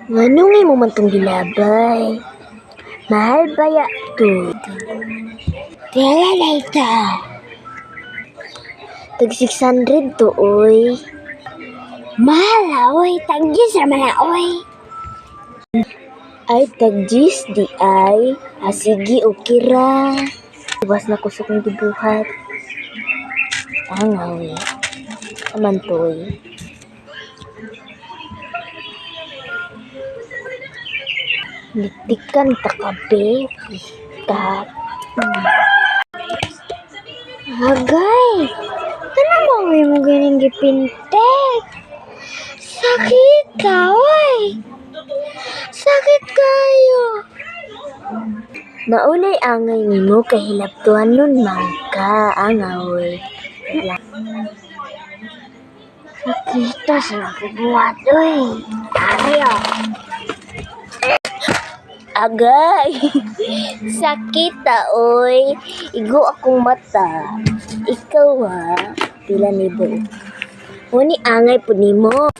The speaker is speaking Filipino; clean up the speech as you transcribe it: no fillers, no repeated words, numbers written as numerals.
Nganong mo man tong gilabay? Mahal ba ya to? Kaya na ito. Tag 600 to, oy. Mahal na, oy. Tag-gis naman na, oy. Ay, tag-gis di ay. Sige, okay ra. Iwas na kusok ng dibuhat. Oy. Aman to, oy. Nitikan takabe. Agay. Ano ba mo ganing gipintek? Sakit ka, oy. Sakit kayo. Naunay angay nimo kay hilabtuhan nun mangka angaw. Sakita sa nakubuhat, oy. Ayo. Agay. Sakit oy. Igo akong mata. Ikaw ha. Pila ni bo. Ni angay po nimo.